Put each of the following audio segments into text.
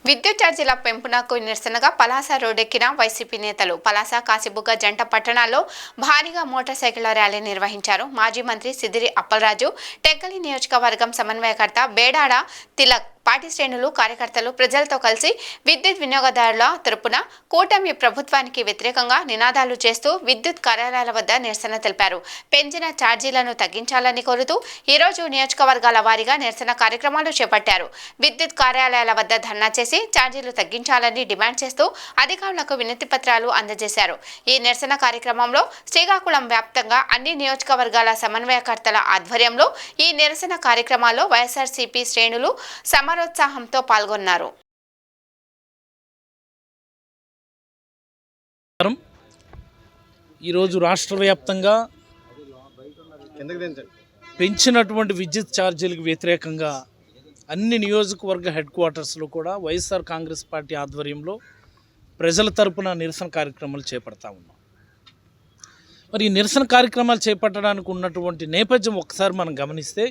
విద్యుత్ ఛార్జీల పెంపునకు నిరసనగా పలాస రోడ్డెక్కిన వైసీపీ నేతలు. పలాస, కాశీబుగ్గ జంట పట్టణాల్లో భారీగా మోటార్ సైకిళ్ల ర్యాలీ నిర్వహించారు. మాజీ మంత్రి సిదిరి అప్పలరాజు, టెక్కలి నియోజకవర్గం సమన్వయకర్త బేడాడ తిలక్, పార్టీ శ్రేణులు, కార్యకర్తలు ప్రజలతో కలిసి విద్యుత్ వినియోగదారుల తరపున కూటమి ప్రభుత్వానికి వ్యతిరేకంగా నినాదాలు చేస్తూ విద్యుత్ కార్యాలయాల వద్ద నిరసన తెలిపారు. పెంచిన ఛార్జీలను తగ్గించాలని కోరుతూ ఈరోజు నియోజకవర్గాల వారీగా నిరసన కార్యక్రమాలు చేపట్టారు. విద్యుత్ కార్యాలయాల వద్ద ధర్నా చేసి ఛార్జీలు తగ్గించాలని డిమాండ్ చేస్తూ అధికారులకు వినతి పత్రాలు అందజేశారు. ఈ నిరసన కార్యక్రమంలో శ్రీకాకుళం వ్యాప్తంగా అన్ని నియోజకవర్గాల సమన్వయకర్తల ఆధ్వర్యంలో ఈ నిరసన కార్యక్రమాల్లో వైఎస్ఆర్సీపీ శ్రేణులు సమరోత్సాహంతో పాల్గొన్నారు. ఈరోజు రాష్ట్ర వ్యాప్తంగా పెంచినటువంటి విద్యుత్ ఛార్జీలకు వ్యతిరేకంగా అన్ని నియోజకవర్గ హెడ్ క్వార్టర్స్లో కూడా వైఎస్ఆర్ కాంగ్రెస్ పార్టీ ఆధ్వర్యంలో ప్రజల తరపున నిరసన కార్యక్రమాలు చేపడతా ఉన్నాం. మరి ఈ నిరసన కార్యక్రమాలు చేపట్టడానికి ఉన్నటువంటి నేపథ్యం ఒకసారి మనం గమనిస్తే,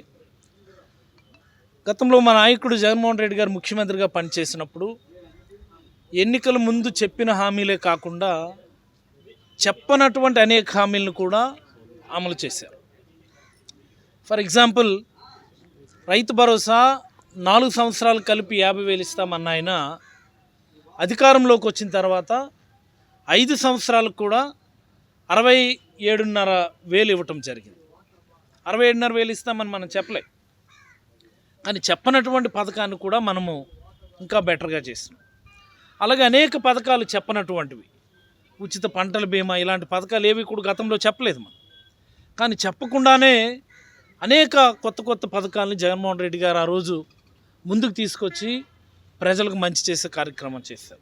గతంలో మా నాయకుడు జగన్మోహన్ రెడ్డి గారు ముఖ్యమంత్రిగా పనిచేసినప్పుడు ఎన్నికల ముందు చెప్పిన హామీలే కాకుండా చెప్పనటువంటి అనేక హామీలను కూడా అమలు చేశారు. ఫర్ ఎగ్జాంపుల్, రైతు భరోసా 4 సంవత్సరాలు కలిపి 50,000 ఇస్తామన్న ఆయన అధికారంలోకి వచ్చిన తర్వాత 5 సంవత్సరాలకు కూడా 67,500 ఇవ్వటం జరిగింది. 67,500 ఇస్తామని మనం చెప్పలే, కానీ చెప్పనటువంటి పథకాన్ని కూడా మనము ఇంకా బెటర్గా చేసినాం. అలాగే అనేక పథకాలు చెప్పనటువంటివి, ఉచిత పంటల బీమా, ఇలాంటి పథకాలు ఏవి కూడా గతంలో చెప్పలేదు మనం. కానీ చెప్పకుండానే అనేక కొత్త పథకాలను జగన్మోహన్ రెడ్డి గారు ఆ రోజు ముందుకు తీసుకొచ్చి ప్రజలకు మంచి చేసే కార్యక్రమం చేశారు.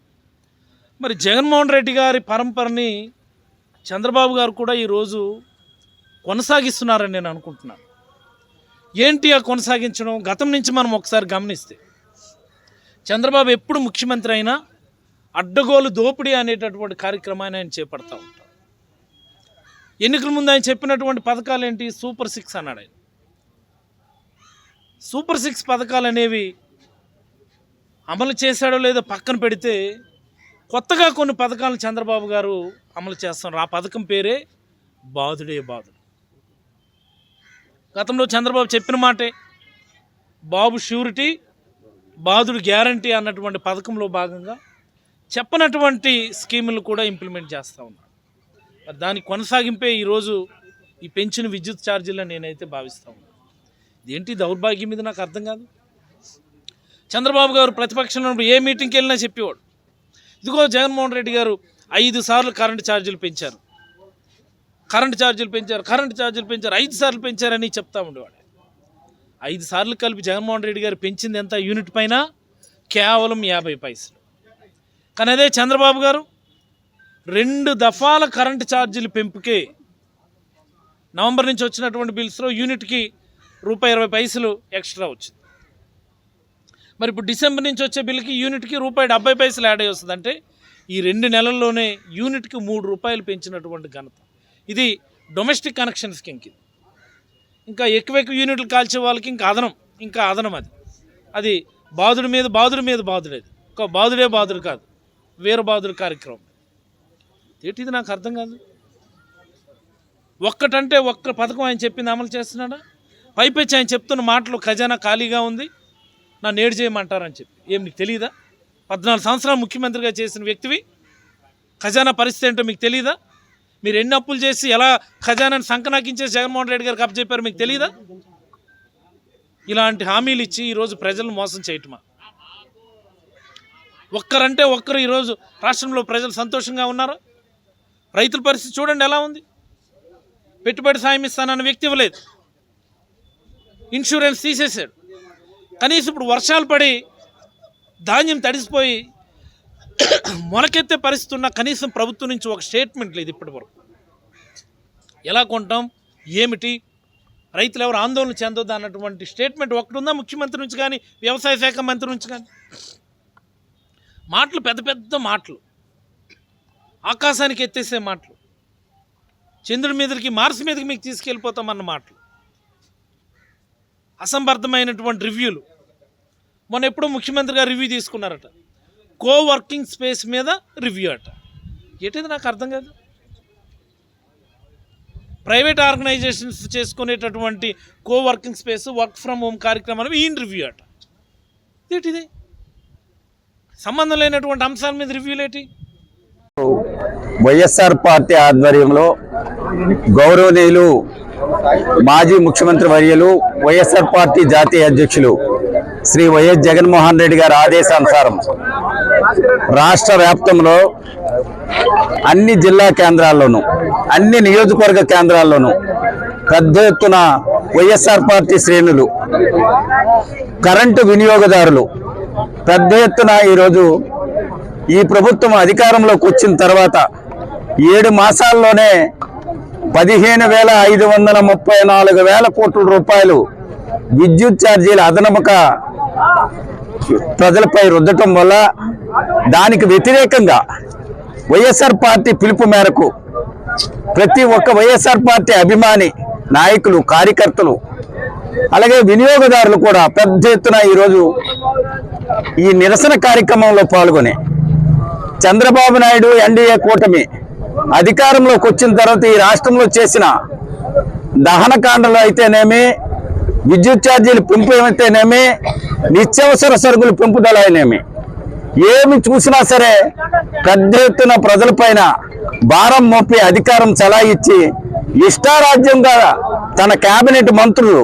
మరి జగన్మోహన్ రెడ్డి గారి పరంపరని చంద్రబాబు గారు కూడా ఈరోజు కొనసాగిస్తున్నారని నేను అనుకుంటున్నాను. ఏంటి ఆ కొనసాగించడం? గతం నుంచి మనం ఒకసారి గమనిస్తే, చంద్రబాబు ఎప్పుడు ముఖ్యమంత్రి అయినా అడ్డగోలు దోపిడీ అనేటటువంటి కార్యక్రమాన్ని ఆయన చేపడతా ఉంటారు. ఎన్నికల ముందు ఆయన చెప్పినటువంటి పథకాలు ఏంటి? సూపర్ 6 అన్నాడు ఆయన. సూపర్ 6 పథకాలు అనేవి అమలు చేశాడో లేదో పక్కన పెడితే, కొత్తగా కొన్ని పథకాలను చంద్రబాబు గారు అమలు చేస్తున్నారు. ఆ పథకం పేరే బాధుడే బాధుడు. గతంలో చంద్రబాబు చెప్పిన మాటే బాబు ష్యూరిటీ, బాధుడు గ్యారంటీ అన్నటువంటి పథకంలో భాగంగా చెప్పనటువంటి స్కీములు కూడా ఇంప్లిమెంట్ చేస్తూ ఉన్నారు. దానికి కొనసాగింపే ఈరోజు ఈ పెంచిన విద్యుత్ ఛార్జీలను నేనైతే భావిస్తూ ఉన్నాను. ఇదేంటి దౌర్భాగ్యం? మీద నాకు అర్థం కాదు. చంద్రబాబు గారు ప్రతిపక్షంలో ఏ మీటింగ్కి వెళ్ళినా చెప్పేవాడు, ఇదిగో జగన్మోహన్ రెడ్డి గారు 5 సార్లు కరెంటు ఛార్జీలు పెంచారు, 5 సార్లు పెంచారని చెప్తా ఉండేవాడు. 5 సార్లు కలిపి జగన్మోహన్ రెడ్డి గారు పెంచింది ఎంత? యూనిట్ పైన కేవలం 50 పైసలు. కానీ అదే చంద్రబాబు గారు 2 దఫాల కరెంటు ఛార్జీలు పెంపుకే నవంబర్ నుంచి వచ్చినటువంటి బిల్స్లో యూనిట్కి ₹20 ఎక్స్ట్రా వచ్చింది. మరి ఇప్పుడు డిసెంబర్ నుంచి వచ్చే బిల్లుకి యూనిట్కి ₹70 యాడ్ అయ్యి వస్తుంది. అంటే ఈ 2 నెలల్లోనే యూనిట్కి ₹3 పెంచినటువంటి ఘనత. ఇది డొమెస్టిక్ కనెక్షన్ స్కీమ్కి. ఇంకా ఎక్కువ యూనిట్లు కాల్చే వాళ్ళకి ఇంకా అదనం అది బాధుడి మీద బాధుడు. అది ఒక బాధుడు కాదు, వీర బాధుడు కార్యక్రమం. ఏంటిది నాకు అర్థం కాదు. ఒక్క పథకం ఆయన చెప్పింది అమలు చేస్తున్నాడా? పైపెచ్చి ఆయన చెప్తున్న మాటలు ఖజానా ఖాళీగా ఉంది, నన్ను ఏడు చేయమంటారని చెప్పి. ఏం నీకు తెలియదా? 14 సంవత్సరాలు ముఖ్యమంత్రిగా చేసిన వ్యక్తివి, ఖజానా పరిస్థితి ఏంటో మీకు తెలియదా? మీరు ఎన్ని అప్పులు చేసి ఎలా ఖజానాని సంకనాకించేసి జగన్మోహన్ రెడ్డి గారికి అప్పచెప్పారు మీకు తెలియదా? ఇలాంటి హామీలు ఇచ్చి ఈరోజు ప్రజలను మోసం చేయటమా? ఒక్కరు ఈరోజు రాష్ట్రంలో ప్రజలు సంతోషంగా ఉన్నారా? రైతుల పరిస్థితి చూడండి ఎలా ఉంది. పెట్టుబడి సాయం ఇస్తానన్న వ్యక్తి ఇవ్వలేదు, ఇన్సూరెన్స్ తీసేశాడు. కనీసం ఇప్పుడు వర్షాలు పడి ధాన్యం తడిసిపోయి మొలకెత్తే పరిస్థితి ఉన్న కనీసం ప్రభుత్వం నుంచి ఒక స్టేట్మెంట్ లేదు ఇప్పటి వరకు. ఎలా కొంటాం, ఏమిటి, రైతులు ఎవరు ఆందోళన చెందొద్దు అన్నటువంటి స్టేట్మెంట్ ఒకటి ఉందా ముఖ్యమంత్రి నుంచి కానీ, వ్యవసాయ శాఖ మంత్రి నుంచి కానీ? మాటలు పెద్ద మాటలు, ఆకాశానికి ఎత్తేసే మాటలు, చంద్రుడి మీదకి మార్స్ మీదకి మీకు తీసుకెళ్ళిపోతామన్న మాటలు, అసంబద్ధమైనటువంటి రివ్యూలు. మొన్న ఎప్పుడో ముఖ్యమంత్రి గారు రివ్యూ తీసుకున్నారట. కోవర్కింగ్ స్పేస్ మీద రివ్యూ అట. ఏంటిది నాకు అర్థం కాదు. ప్రైవేట్ ఆర్గనైజేషన్స్ చేసుకునేటటువంటి coworking space, work from home కార్యక్రమాలు ఈయన రివ్యూ అట. ఏంటిది? సంబంధం లేనటువంటి అంశాల మీద రివ్యూలు ఏంటి? వైఎస్ఆర్ పార్టీ ఆధ్వర్యంలో గౌరవనీయులు మాజీ ముఖ్యమంత్రి వర్యులు వైఎస్ఆర్ పార్టీ జాతీయ అధ్యక్షులు శ్రీ వైఎస్ జగన్మోహన్ రెడ్డి గారి ఆదేశానుసారం రాష్ట్ర వ్యాప్తంలో అన్ని జిల్లా కేంద్రాల్లోనూ, అన్ని నియోజకవర్గ కేంద్రాల్లోనూ పెద్ద ఎత్తున వైఎస్ఆర్ పార్టీ శ్రేణులు, కరెంటు వినియోగదారులు పెద్ద ఎత్తున ఈరోజు ఈ ప్రభుత్వం అధికారంలోకి వచ్చిన తర్వాత 7 మాసాల్లోనే 15,534 కోట్ల రూపాయలు విద్యుత్ ఛార్జీల అదనముగా ప్రజలపై రుద్దటం వల్ల దానికి వ్యతిరేకంగా వైఎస్ఆర్ పార్టీ పిలుపు మేరకు ప్రతి ఒక్క వైఎస్ఆర్ పార్టీ అభిమాని, నాయకులు, కార్యకర్తలు అలాగే వినియోగదారులు కూడా పెద్ద ఎత్తున ఈరోజు ఈ నిరసన కార్యక్రమంలో పాల్గొని చంద్రబాబు నాయుడు ఎన్డీఏ కూటమి అధికారంలోకి వచ్చిన తర్వాత ఈ రాష్ట్రంలో చేసిన దహనకాండలు అయితేనేమి, విద్యుత్ ఛార్జీలు పెంపు అయితేనేమి, నిత్యావసర సరుకుల పెంపుదల అయినేమి, ఏమి చూసినా సరే పెద్ద ఎత్తున ప్రజలపైన భారం మోపి అధికారం చలాయించి ఇష్టారాజ్యంగా తన కేబినెట్ మంత్రులు